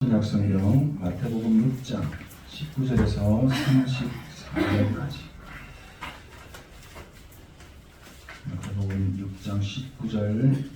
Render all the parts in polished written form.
신약성경 마태복음 6장 19절에서 34절까지 마태복음 6장 19절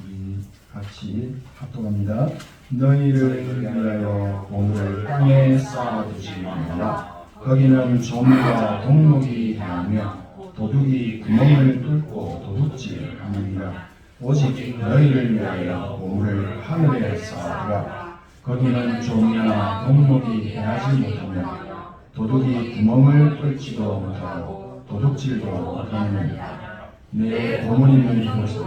우리 같이 합독합니다. 너희를 위하여 보물을 땅에 쌓아두지 말라. 거기는 조물과 동목이 나오며 도둑이 구멍을 뚫고 도둑질하느니라. 오직 너희를 위하여 보물을 하늘에 쌓아두라. 거기는 조미나 동목이 해하지 못하며 도둑이 구멍을 뚫지도 못하고 도둑질도 못하느니라. 내 보물 있는 곳에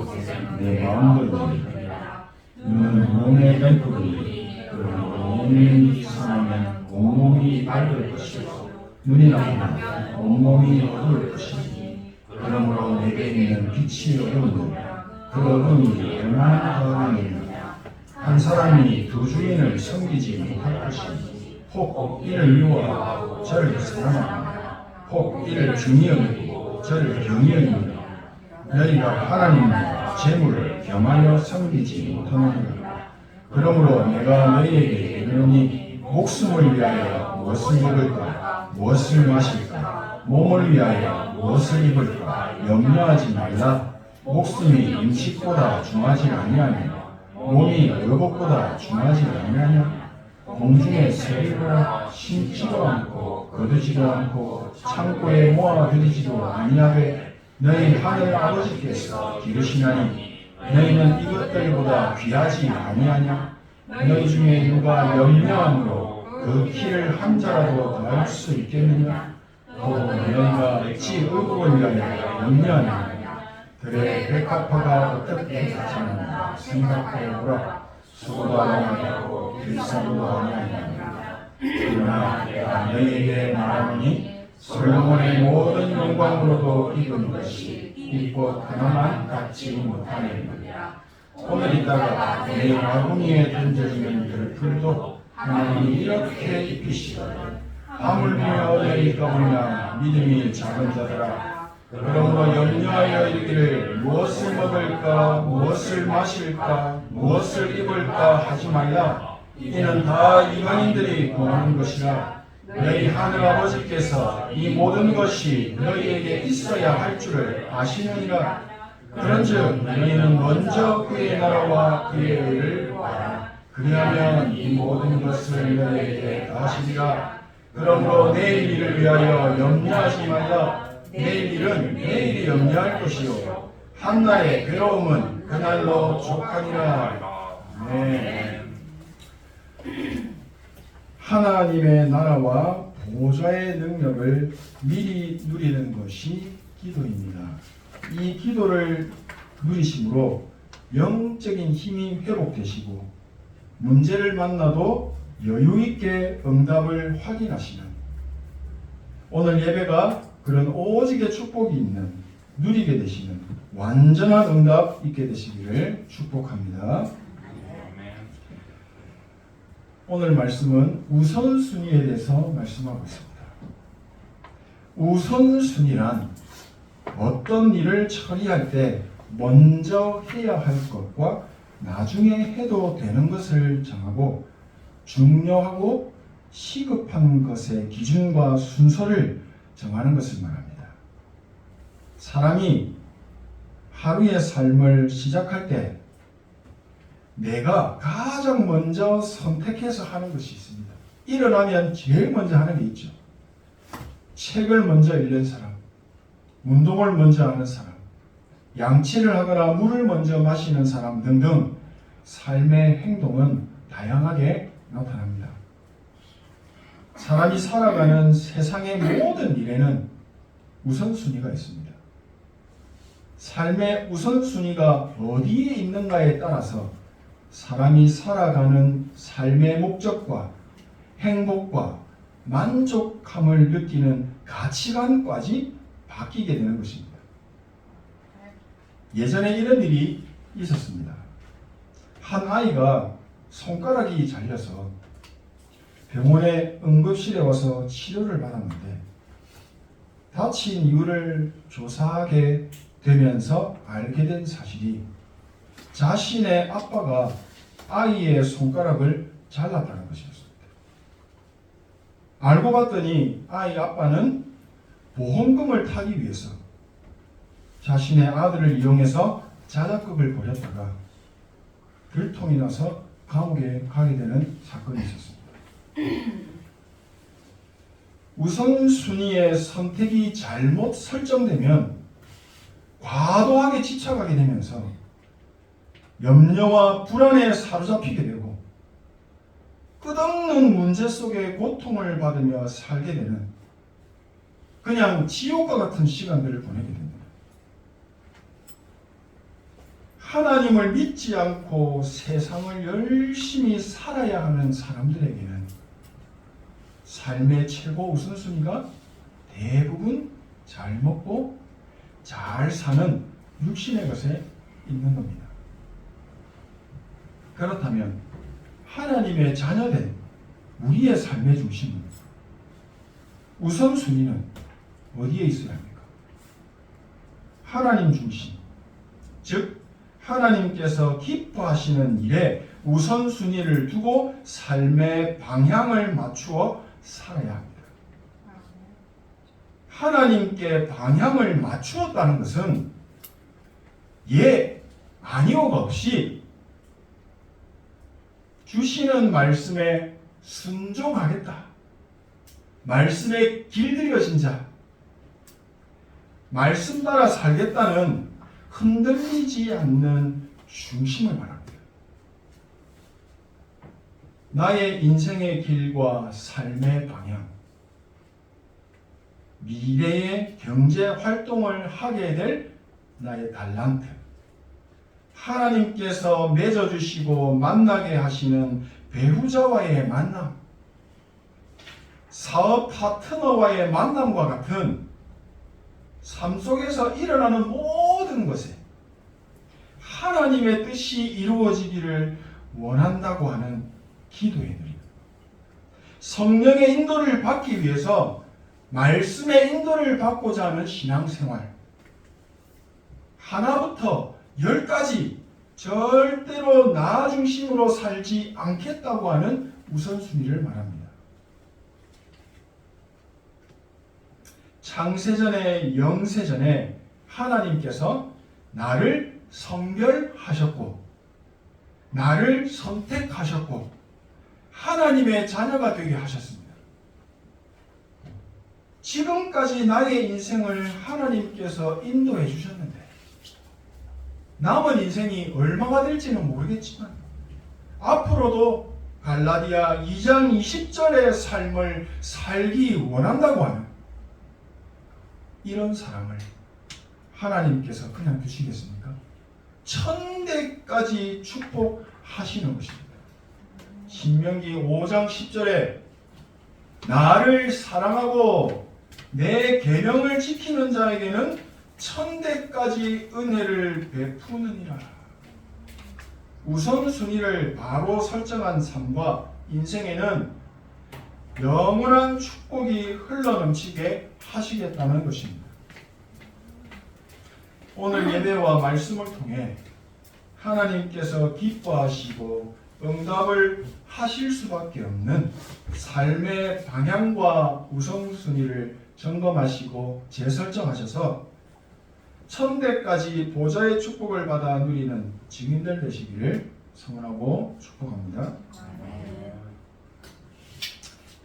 내 마음도 있느니라. 눈은 몸의 뱀불이 그러므로 눈이 상하면 온몸이 밝을 것이고 눈이 나쁘면 온몸이 어두울 것이니 그러므로 내게 있는 빛이 어두우느냐 그 어둠이 얼마나 더하느냐. 한 사람이 두 주인을 섬기지 못할 것이니 혹 이를 미워하고 저를 사랑하느냐 혹 이를 중히 여기고 저를 경히 여기느냐. 너희가 하나님과 재물을 겸하여 섬기지 못하느니라. 그러므로 내가 너희에게 이르노니 목숨을 위하여 무엇을 먹을까 무엇을 마실까 몸을 위하여 무엇을 입을까 염려하지 말라. 목숨이 음식보다 중하지 아니하며 몸이 의복보다 중하지 아니하냐. 공중의 새를 심지도 않고 거두지도 않고 창고에 모아두지도 아니하되 너희 하늘 아버지께서 기르시나니 너희는 이것들보다 귀하지 아니하냐. 너희 중에 누가 염려함으로 그 키를 한 자라도 더할 수 있겠느냐. 또 너희가 어찌 의복을 위하여 염려하느냐. 그래 백합화가 어떻게 자라는가 생각해보라. 수고도 아니하고 길쌈도 아니하느냐. 그러나 내가 너희에게 말하노니 솔로몬의 모든 영광으로도 입은 것이 입고 하나만 갖지 못하느니라. 오늘 있다가 내 바구니에 던져지는 들풀도 하나님이 이렇게 입히시거든. 하물며 너희가 보냐 믿음이 작은 자들아. 그러므로 염려하여 이르기를 무엇을 먹을까 무엇을 마실까 무엇을 입을까 하지 말라. 이는 다 이방인들이 구하는 것이라. 너희 하늘 아버지께서 이 모든 것이 너희에게 있어야 할 줄을 아시느니라. 그런즉 너희는 먼저 그의 나라와 그의 의를 구하라. 그리하면 이 모든 것을 너희에게 더하시리라. 그러므로 내일 일을 위하여 염려하지 말라. 내일 일은 내일이 염려할 것이요 한날의 괴로움은 그날로 족하니라. 네. 하나님의 나라와 보좌의 능력을 미리 누리는 것이 기도입니다. 이 기도를 누리심으로 영적인 힘이 회복되시고 문제를 만나도 여유있게 응답을 확인하시는 오늘 예배가 그런 오직의 축복이 있는 누리게 되시는 완전한 응답 있게 되시기를 축복합니다. 오늘 말씀은 우선순위에 대해서 말씀하고 있습니다. 우선순위란 어떤 일을 처리할 때 먼저 해야 할 것과 나중에 해도 되는 것을 정하고 중요하고 시급한 것의 기준과 순서를 정하는 것을 말합니다. 사람이 하루의 삶을 시작할 때 내가 가장 먼저 선택해서 하는 것이 있습니다. 일어나면 제일 먼저 하는 게 있죠. 책을 먼저 읽는 사람, 운동을 먼저 하는 사람, 양치를 하거나 물을 먼저 마시는 사람 등등 삶의 행동은 다양하게 나타납니다. 사람이 살아가는 세상의 모든 일에는 우선순위가 있습니다. 삶의 우선순위가 어디에 있는가에 따라서 사람이 살아가는 삶의 목적과 행복과 만족함을 느끼는 가치관까지 바뀌게 되는 것입니다. 예전에 이런 일이 있었습니다. 한 아이가 손가락이 잘려서 병원에 응급실에 와서 치료를 받았는데 다친 이유를 조사하게 되면서 알게 된 사실이 자신의 아빠가 아이의 손가락을 잘랐다는 것이었습니다. 알고 봤더니 아이 아빠는 보험금을 타기 위해서 자신의 아들을 이용해서 자작극을 벌였다가 들통이 나서 감옥에 가게 되는 사건이 있었습니다. 우선순위의 선택이 잘못 설정되면 과도하게 지쳐가게 되면서 염려와 불안에 사로잡히게 되고 끝없는 문제 속에 고통을 받으며 살게 되는 그냥 지옥과 같은 시간들을 보내게 됩니다. 하나님을 믿지 않고 세상을 열심히 살아야 하는 사람들에게는 삶의 최고 우선순위가 대부분 잘 먹고 잘 사는 육신의 것에 있는 겁니다. 그렇다면 하나님의 자녀된 우리의 삶의 중심은 우선순위는 어디에 있어야 합니까? 하나님 중심, 즉 하나님께서 기뻐하시는 일에 우선순위를 두고 삶의 방향을 맞추어 살아야 합니다. 하나님께 방향을 맞추었다는 것은 예, 아니오가 없이 주시는 말씀에 순종하겠다. 말씀에 길들여진 자, 말씀 따라 살겠다는 흔들리지 않는 중심을 말합니다. 나의 인생의 길과 삶의 방향, 미래의 경제 활동을 하게 될 나의 달란트, 하나님께서 맺어주시고 만나게 하시는 배우자와의 만남, 사업 파트너와의 만남과 같은 삶 속에서 일어나는 모든 것에 하나님의 뜻이 이루어지기를 원한다고 하는 기도의 누림, 성령의 인도를 받기 위해서 말씀의 인도를 받고자 하는 신앙생활, 하나부터 10까지 절대로 나 중심으로 살지 않겠다고 하는 우선순위를 말합니다. 창세전에 영세전에 하나님께서 나를 성별하셨고 나를 선택하셨고 하나님의 자녀가 되게 하셨습니다. 지금까지 나의 인생을 하나님께서 인도해 주셨는데 남은 인생이 얼마가 될지는 모르겠지만 앞으로도 갈라디아 2장 20절의 삶을 살기 원한다고 하는 이런 사람을 하나님께서 그냥 두시겠습니까? 천대까지 축복하시는 것입니다. 신명기 5장 10절에 나를 사랑하고 내 계명을 지키는 자에게는 천대까지 은혜를 베푸느니라. 우선순위를 바로 설정한 삶과 인생에는 영원한 축복이 흘러넘치게 하시겠다는 것입니다. 오늘 예배와 말씀을 통해 하나님께서 기뻐하시고 응답을 하실 수밖에 없는 삶의 방향과 우선순위를 점검하시고 재설정하셔서 천대까지 보좌의 축복을 받아 누리는 증인들 되시기를 소원하고 축복합니다.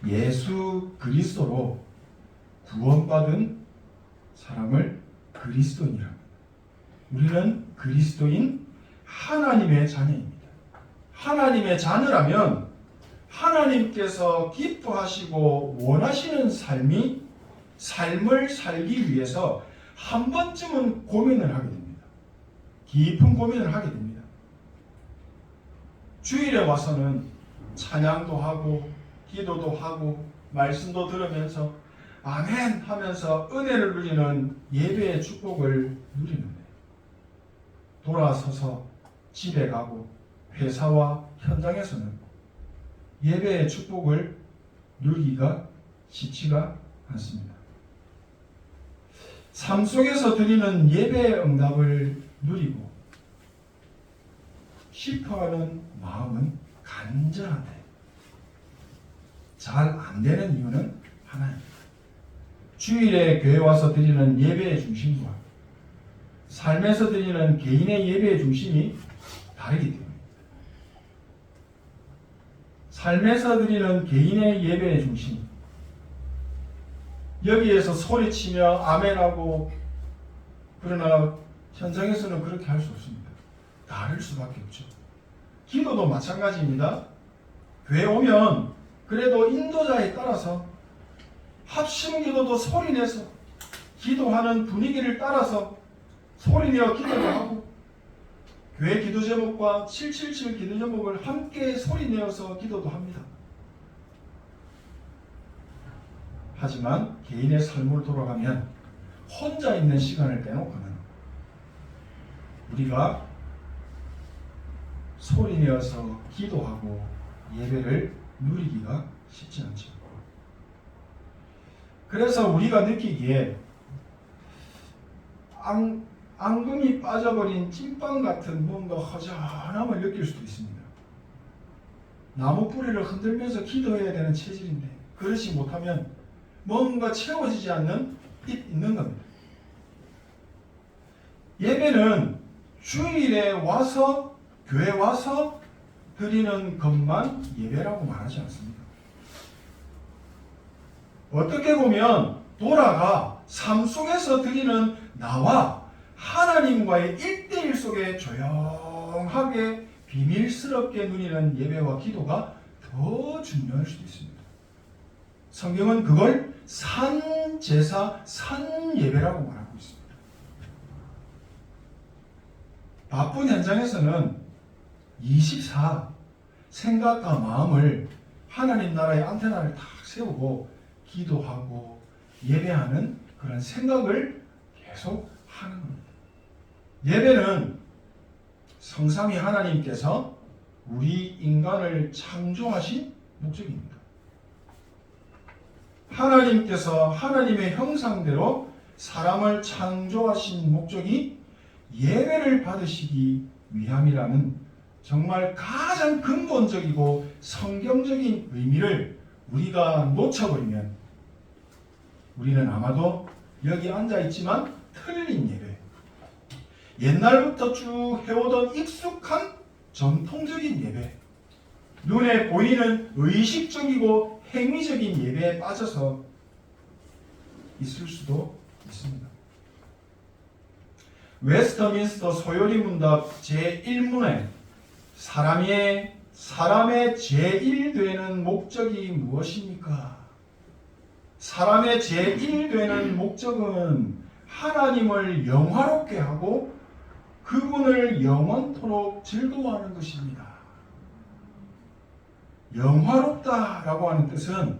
예수 그리스도로 구원받은 사람을 그리스도인이라 합니다. 우리는 그리스도인 하나님의 자녀입니다. 하나님의 자녀라면 하나님께서 기뻐하시고 원하시는 삶을 살기 위해서 한 번쯤은 고민을 하게 됩니다. 깊은 고민을 하게 됩니다. 주일에 와서는 찬양도 하고 기도도 하고 말씀도 들으면서 아멘 하면서 은혜를 누리는 예배의 축복을 누리는데 돌아서서 집에 가고 회사와 현장에서는 예배의 축복을 누리기가 쉽지가 않습니다. 삶 속에서 드리는 예배의 응답을 누리고 싶어하는 마음은 간절한데 잘 안 되는 이유는 하나입니다. 주일에 교회 와서 드리는 예배의 중심과 삶에서 드리는 개인의 예배의 중심이 다르기 때문입니다. 삶에서 드리는 개인의 예배의 중심, 여기에서 소리치며 아멘하고, 그러나 현장에서는 그렇게 할 수 없습니다. 다를 수밖에 없죠. 기도도 마찬가지입니다. 교회 오면 그래도 인도자에 따라서 합심 기도도 소리내서 기도하는 분위기를 따라서 소리내어 기도를 하고, 교회 기도 제목과 777 기도 제목을 함께 소리내어서 기도도 합니다. 하지만 개인의 삶으로 돌아가면 혼자 있는 시간을 빼놓고는 우리가 소리내어서 기도하고 예배를 누리기가 쉽지 않죠. 그래서 우리가 느끼기에 앙금이 빠져버린 찐빵 같은 뭔가 허전함을 느낄 수도 있습니다. 나무 뿌리를 흔들면서 기도해야 되는 체질인데 그렇지 못하면 뭔가 채워지지 않는 있는 겁니다. 예배는 주일에 와서 교회 와서 드리는 것만 예배라고 말하지 않습니다. 어떻게 보면 돌아가 삶 속에서 드리는 나와 하나님과의 1대1 속에 조용하게 비밀스럽게 누리는 예배와 기도가 더 중요할 수도 있습니다. 성경은 그걸 산제사, 산예배라고 말하고 있습니다. 바쁜 현장에서는 24 생각과 마음을 하나님 나라의 안테나를 탁 세우고 기도하고 예배하는 그런 생각을 계속 하는 겁니다. 예배는 성삼위 하나님께서 우리 인간을 창조하신 목적입니다. 하나님께서 하나님의 형상대로 사람을 창조하신 목적이 예배를 받으시기 위함이라는 정말 가장 근본적이고 성경적인 의미를 우리가 놓쳐버리면 우리는 아마도 여기 앉아있지만 틀린 예배, 옛날부터 쭉 해오던 익숙한 전통적인 예배, 눈에 보이는 의식적이고 행위적인 예배에 빠져서 있을 수도 있습니다. 웨스터민스터 소요리 문답 제1문에 사람의 제1되는 목적이 무엇입니까? 사람의 제1되는 목적은 하나님을 영화롭게 하고 그분을 영원토록 즐거워하는 것입니다. 영화롭다라고 하는 뜻은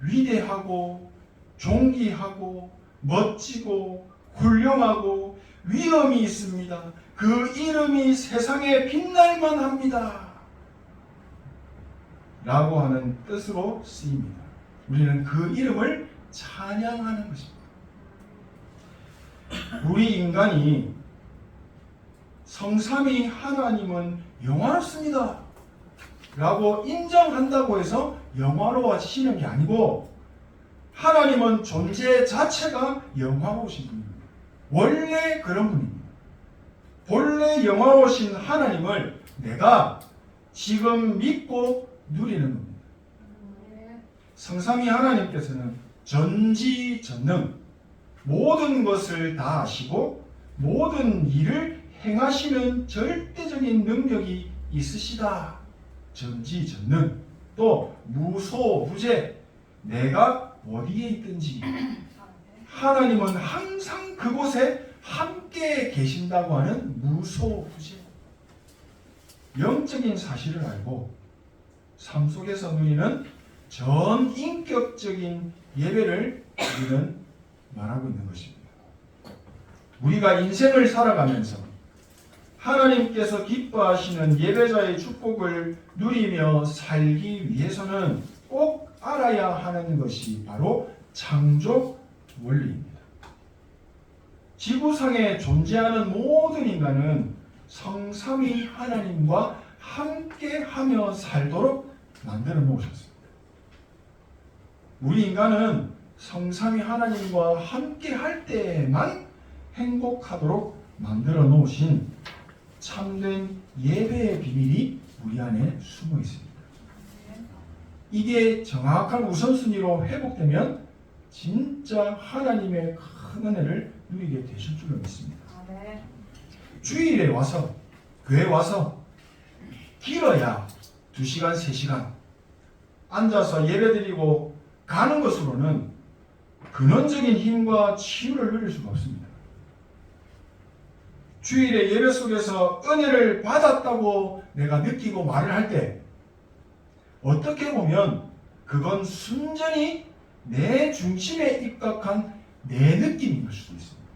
위대하고 존귀하고 멋지고 훌륭하고 위엄이 있습니다. 그 이름이 세상에 빛날만 합니다. 라고 하는 뜻으로 쓰입니다. 우리는 그 이름을 찬양하는 것입니다. 우리 인간이 성삼위 하나님은 영화롭습니다 라고 인정한다고 해서 영화로워지시는 게 아니고, 하나님은 존재 자체가 영화로우신 분입니다. 원래 그런 분입니다. 본래 영화로우신 하나님을 내가 지금 믿고 누리는 겁니다. 성삼위 하나님께서는 전지전능, 모든 것을 다 아시고 모든 일을 행하시는 절대적인 능력이 있으시다. 전지전능, 또 무소부재, 내가 어디에 있든지 하나님은 항상 그곳에 함께 계신다고 하는 무소부재, 영적인 사실을 알고 삶 속에서 누리는 전인격적인 예배를 우리는 말하고 있는 것입니다. 우리가 인생을 살아가면서 하나님께서 기뻐하시는 예배자의 축복을 누리며 살기 위해서는 꼭 알아야 하는 것이 바로 창조 원리입니다. 지구상에 존재하는 모든 인간은 성삼위 하나님과 함께하며 살도록 만들어 놓으셨습니다. 우리 인간은 성삼위 하나님과 함께 할 때만 행복하도록 만들어 놓으신 참된 예배의 비밀이 우리 안에 숨어 있습니다. 이게 정확한 우선순위로 회복되면 진짜 하나님의 큰 은혜를 누리게 되실 줄로 믿습니다. 주일에 와서, 교회 와서 길어야 2시간, 3시간 앉아서 예배드리고 가는 것으로는 근원적인 힘과 치유를 누릴 수가 없습니다. 주일에 예배 속에서 은혜를 받았다고 내가 느끼고 말을 할 때 어떻게 보면 그건 순전히 내 중심에 입각한 내 느낌인 걸 수도 있습니다.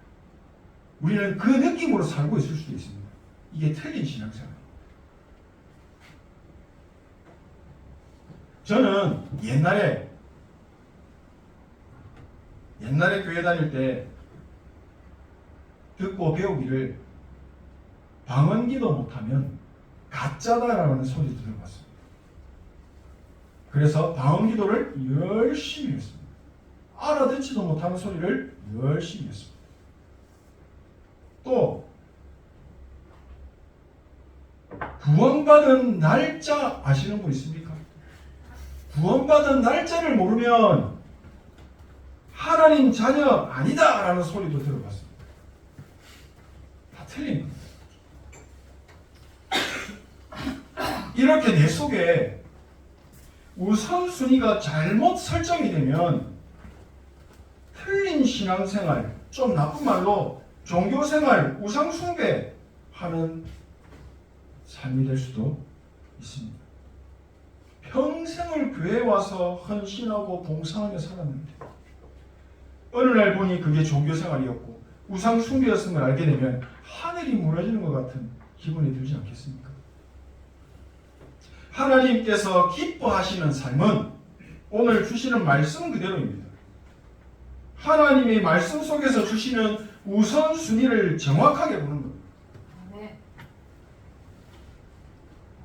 우리는 그 느낌으로 살고 있을 수도 있습니다. 이게 틀린 신앙생활이에요. 저는 옛날에 교회 다닐 때 듣고 배우기를 방언기도 못하면 가짜다라는 소리를 들어봤습니다. 그래서 방언기도를 열심히 했습니다. 알아듣지도 못하는 소리를 열심히 했습니다. 또 구원받은 날짜 아시는 분 있습니까? 구원받은 날짜를 모르면 하나님 자녀 아니다라는 소리도 들어봤습니다. 다 틀린 겁니다. 이렇게 내 속에 우선순위가 잘못 설정이 되면 틀린 신앙생활, 좀 나쁜 말로 종교생활, 우상숭배하는 삶이 될 수도 있습니다. 평생을 교회에 와서 헌신하고 봉사하며 살았는데 어느 날 보니 그게 종교생활이었고 우상숭배였음을 알게 되면 하늘이 무너지는 것 같은 기분이 들지 않겠습니까? 하나님께서 기뻐하시는 삶은 오늘 주시는 말씀 그대로입니다. 하나님의 말씀 속에서 주시는 우선순위를 정확하게 보는 겁니다.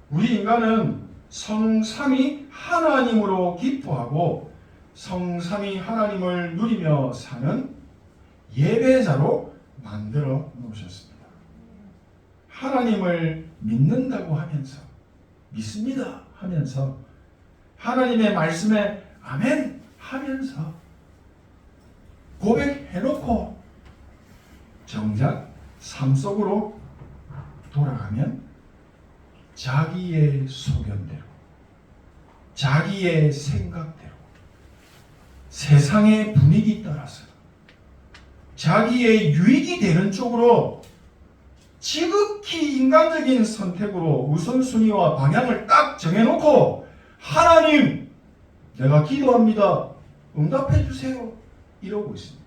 우리 인간은 성삼위 하나님으로 기뻐하고 성삼위 하나님을 누리며 사는 예배자로 만들어 놓으셨습니다. 하나님을 믿는다고 하면서 믿습니다 하면서 하나님의 말씀에 아멘 하면서 고백해놓고 정작 삶 속으로 돌아가면 자기의 소견대로 자기의 생각대로 세상의 분위기 따라서 자기의 유익이 되는 쪽으로 지극히 인간적인 선택으로 우선순위와 방향을 딱 정해놓고 하나님 내가 기도합니다 응답해 주세요 이러고 있습니다.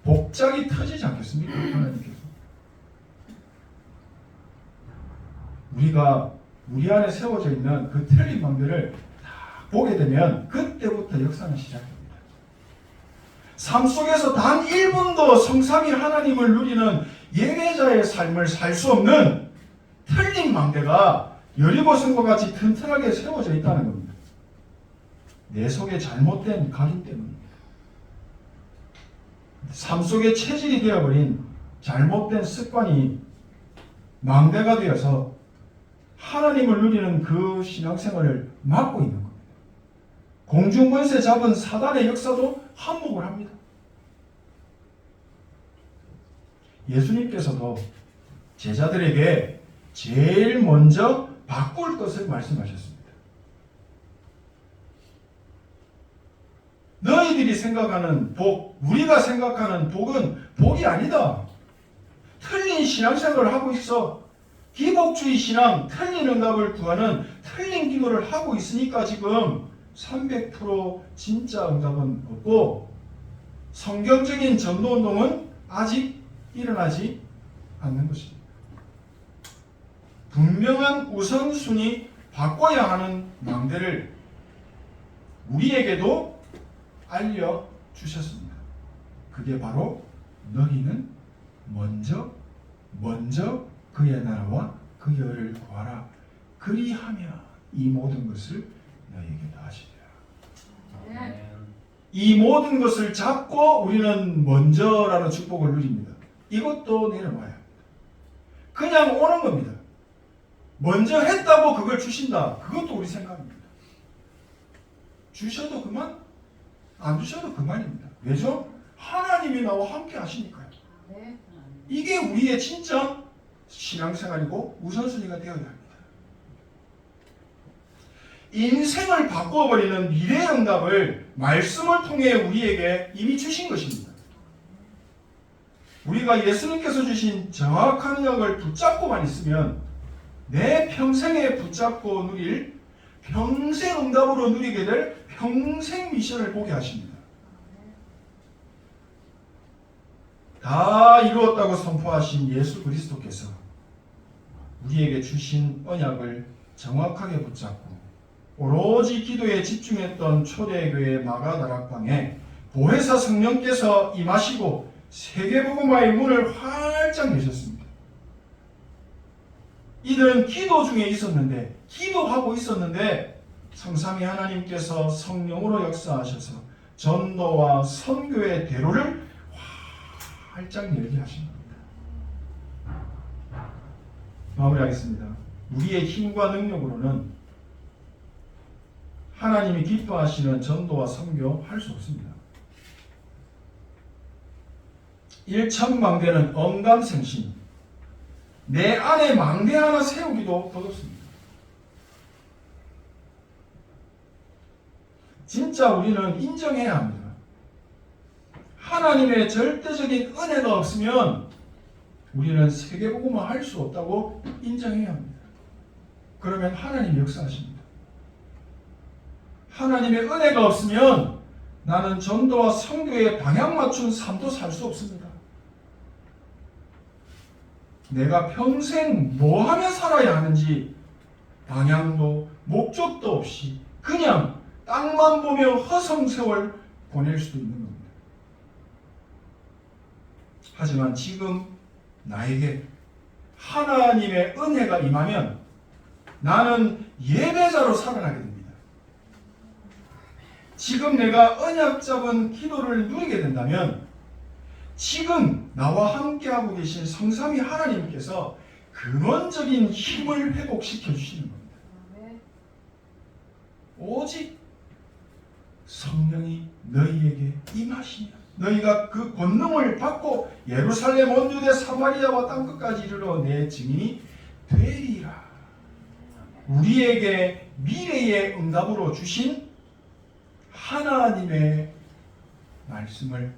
복장이 터지지 않겠습니까? 하나님께서 우리가 우리 안에 세워져 있는 그 틀린 방들을 다 보게 되면 그때부터 역사는 시작됩니다. 삶 속에서 단 1분도 성삼위 하나님을 누리는 예배자의 삶을 살 수 없는 틀린 망대가 여리고성과 같이 튼튼하게 세워져 있다는 겁니다. 내 속에 잘못된 각인 때문입니다. 삶 속에 체질이 되어버린 잘못된 습관이 망대가 되어서 하나님을 누리는 그 신앙생활을 막고 있는 겁니다. 공중권세 잡은 사단의 역사도 한몫을 합니다. 예수님께서도 제자들에게 제일 먼저 바꿀 것을 말씀하셨습니다. 너희들이 생각하는 복, 우리가 생각하는 복은 복이 아니다. 틀린 신앙생활을 하고 있어. 기복주의 신앙, 틀린 응답을 구하는 틀린 기도를 하고 있으니까 지금 300% 진짜 응답은 없고 성경적인 전도운동은 아직 일어나지 않는 것입니다. 분명한 우선순위 바꿔야 하는 망대를 우리에게도 알려주셨습니다. 그게 바로 너희는 먼저 그의 나라와 그의 의를 구하라. 그리하면 이 모든 것을 너희에게 더하시리라. 이 모든 것을 잡고 우리는 먼저라는 축복을 누립니다. 이것도 내려놔야 합니다. 그냥 오는 겁니다. 먼저 했다고 그걸 주신다. 그것도 우리 생각입니다. 주셔도 그만, 안 주셔도 그만입니다. 왜죠? 하나님이 나와 함께 하시니까요. 이게 우리의 진짜 신앙생활이고 우선순위가 되어야 합니다. 인생을 바꿔버리는 미래의 응답을 말씀을 통해 우리에게 이미 주신 것입니다. 우리가 예수님께서 주신 정확한 언약을 붙잡고만 있으면 내 평생에 붙잡고 누릴 평생 응답으로 누리게 될 평생 미션을 보게 하십니다. 다 이루었다고 선포하신 예수 그리스도께서 우리에게 주신 언약을 정확하게 붙잡고 오로지 기도에 집중했던 초대교회 마가다락방에 보혜사 성령께서 임하시고 세계복음화의 문을 활짝 여셨습니다. 이들은 기도 중에 있었는데, 기도하고 있었는데 성삼위 하나님께서 성령으로 역사하셔서 전도와 선교의 대로를 활짝 열게 하신 겁니다. 마무리하겠습니다. 우리의 힘과 능력으로는 하나님이 기뻐하시는 전도와 선교 할 수 없습니다. 일천망대는 언감생심, 내 안에 망대 하나 세우기도 버겁습니다. 진짜 우리는 인정해야 합니다. 하나님의 절대적인 은혜가 없으면 우리는 세계복음화 할 수 없다고 인정해야 합니다. 그러면 하나님이 역사하십니다. 하나님의 은혜가 없으면 나는 전도와 선교에 방향 맞춘 삶도 살 수 없습니다. 내가 평생 뭐 하며 살아야 하는지 방향도 목적도 없이 그냥 땅만 보며 허송세월 보낼 수도 있는 겁니다. 하지만 지금 나에게 하나님의 은혜가 임하면 나는 예배자로 살아나게 됩니다. 지금 내가 언약 잡은 기도를 누리게 된다면 지금 나와 함께하고 계신 성삼위 하나님께서 근원적인 힘을 회복시켜 주시는 겁니다. 오직 성령이 너희에게 임하시면 너희가 그 권능을 받고 예루살렘 온 유대 사마리아와 땅끝까지 이르러 내 증인이 되리라. 우리에게 미래의 응답으로 주신 하나님의 말씀을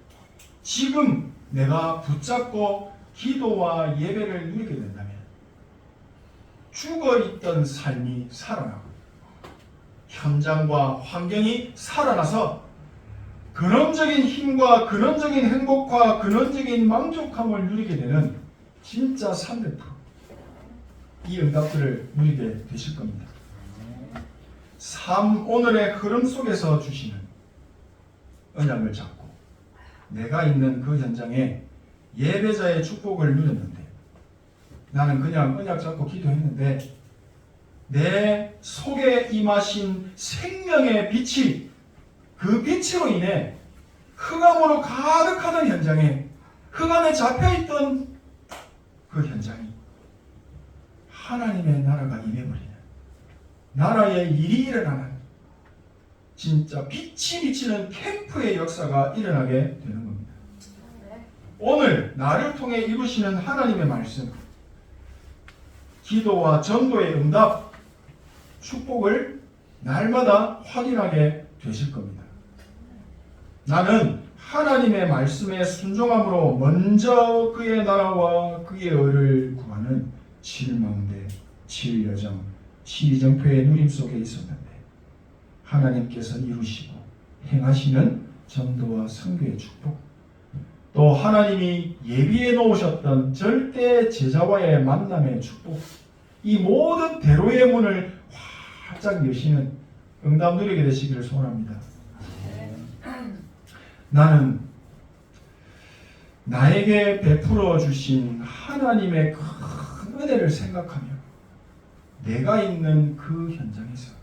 지금 내가 붙잡고 기도와 예배를 누리게 된다면 죽어있던 삶이 살아나고 현장과 환경이 살아나서 근원적인 힘과 근원적인 행복과 근원적인 만족함을 누리게 되는 진짜 300%이 응답들을 누리게 되실 겁니다. 삶 오늘의 흐름 속에서 주시는 언약을 잡고 내가 있는 그 현장에 예배자의 축복을 누렸는데 나는 그냥 언약 잡고 기도했는데 내 속에 임하신 생명의 빛이 그 빛으로 인해 흑암으로 가득하던 현장에 흑암에 잡혀있던 그 현장이 하나님의 나라가 임해버리는 나라의 일이 일어나는 진짜 빛이 비치는 캠프의 역사가 일어나게 되는 겁니다. 오늘 나를 통해 이루시는 하나님의 말씀, 기도와 전도의 응답, 축복을 날마다 확인하게 되실 겁니다. 나는 하나님의 말씀에 순종함으로 먼저 그의 나라와 그의 의를 구하는 7망대, 7여정, 12정표의 누림 속에 있었는데 하나님께서 이루시고 행하시는 전도와 선교의 축복, 또 하나님이 예비해 놓으셨던 절대 제자와의 만남의 축복, 이 모든 대로의 문을 활짝 여시는 응답 누리게 되시기를 소원합니다. 나는 나에게 베풀어 주신 하나님의 큰 은혜를 생각하며 내가 있는 그 현장에서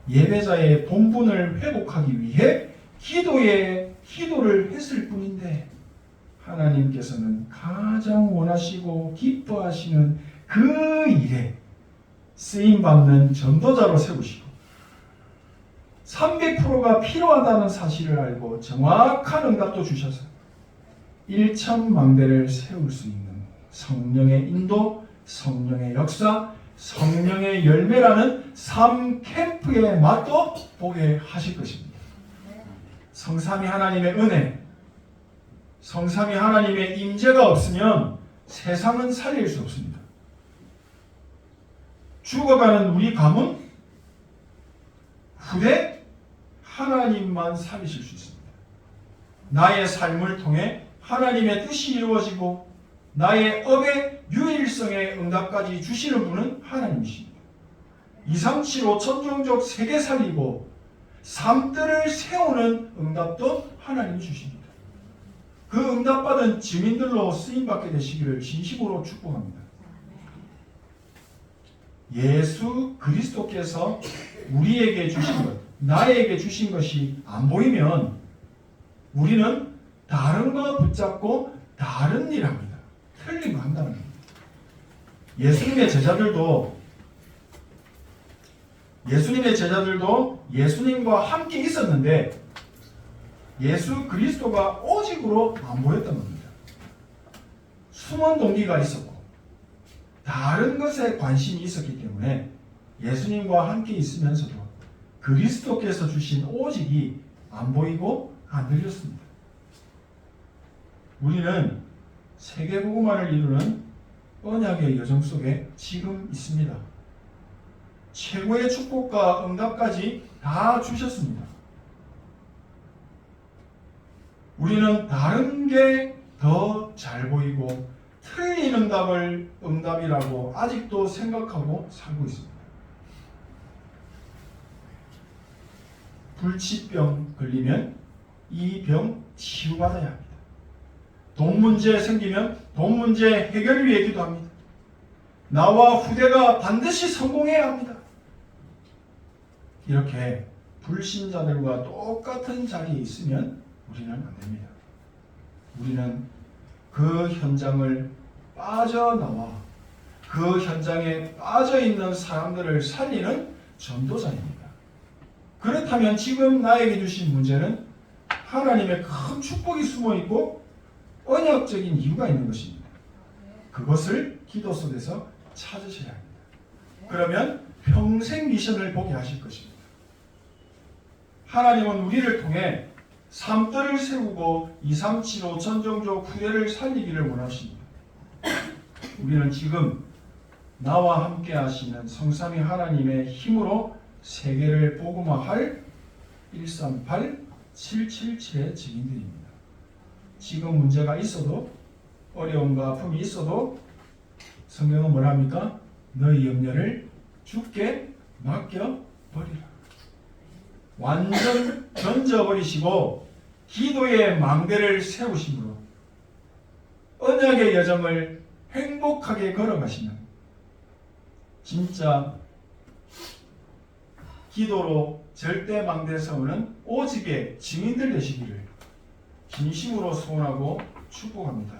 예배자의 본분을 회복하기 위해 기도를 했을 뿐인데 하나님께서는 가장 원하시고 기뻐하시는 그 일에 쓰임받는 전도자로 세우시고 300%가 필요하다는 사실을 알고 정확한 응답도 주셔서 1천망대를 세울 수 있는 성령의 인도, 성령의 역사, 성령의 열매라는 3캠프의 맛도 보게 하실 것입니다. 성삼위 하나님의 은혜, 성삼위 하나님의 임재가 없으면 세상은 살릴 수 없습니다. 죽어가는 우리 가문, 후대, 하나님만 살리실 수 있습니다. 나의 삶을 통해 하나님의 뜻이 이루어지고 나의 업의 유일성의 응답까지 주시는 분은 하나님이십니다. 2, 3, 7, 5 천종족 세계 살리고 삶들을 세우는 응답도 하나님이 주십니다. 그 응답받은 증인들로 쓰임받게 되시기를 진심으로 축복합니다. 예수 그리스도께서 우리에게 주신 것, 나에게 주신 것이 안 보이면 우리는 다른 거 붙잡고 다른 일 합니다. 틀린 거 한다는 겁니다. 예수님의 제자들도 예수님과 함께 있었는데 예수 그리스도가 오직으로 안 보였던 겁니다. 숨은 동기가 있었고 다른 것에 관심이 있었기 때문에 예수님과 함께 있으면서도 그리스도께서 주신 오직이 안 보이고 안 들렸습니다. 우리는 세계복음화를 이루는 언약의 여정 속에 지금 있습니다. 최고의 축복과 응답까지 다 주셨습니다. 우리는 다른 게 더 잘 보이고 틀린 응답을 응답이라고 아직도 생각하고 살고 있습니다. 불치병 걸리면 이 병 치유받아야 합니다. 돈 문제 생기면 돈 문제 해결 위해 기도합니다. 나와 후대가 반드시 성공해야 합니다. 이렇게 불신자들과 똑같은 자리에 있으면 우리는 안 됩니다. 우리는 그 현장을 빠져나와 그 현장에 빠져있는 사람들을 살리는 전도자입니다. 그렇다면 지금 나에게 주신 문제는 하나님의 큰 축복이 숨어있고 언약적인 이유가 있는 것입니다. 그것을 기도 속에서 찾으셔야 합니다. 그러면 평생 미션을 보게 하실 것입니다. 하나님은 우리를 통해 삶들을 세우고 2, 3, 7, 5 천종족 후대를 살리기를 원하십니다. 우리는 지금 나와 함께 하시는 성삼위 하나님의 힘으로 세계를 복음화할 138, 777의 증인들입니다. 지금 문제가 있어도 어려움과 아픔이 있어도 성경은 뭐라 합니까? 너희 염려를 주께 맡겨버리라. 완전 던져버리시고 기도의 망대를 세우심으로 언약의 여정을 행복하게 걸어가시는 진짜 기도로 절대 망대 세우는 오직의 증인들 되시기를 진심으로 소원하고 축복합니다.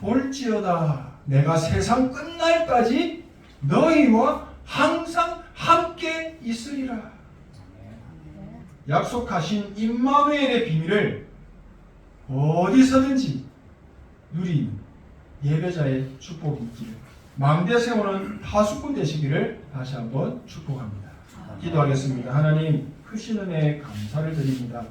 볼지어다 내가 세상 끝날까지 너희와 항상 함께 있으리라. 약속하신 임마누엘의 비밀을 어디서든지 누린 예배자의 축복이 있기를 망대 세우는 파수꾼 되시기를 다시 한번 축복합니다. 기도하겠습니다. 하나님 크신 은혜에 감사를 드립니다.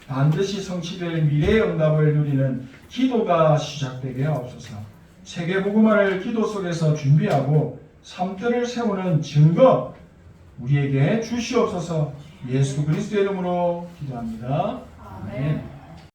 반드시 성취될 미래의 응답을 누리는 기도가 시작되게 하옵소서. 세계복음화를 기도 속에서 준비하고 삶들을 세우는 증거 우리에게 주시옵소서. 예수 그리스도의 이름으로 기도합니다. 아멘.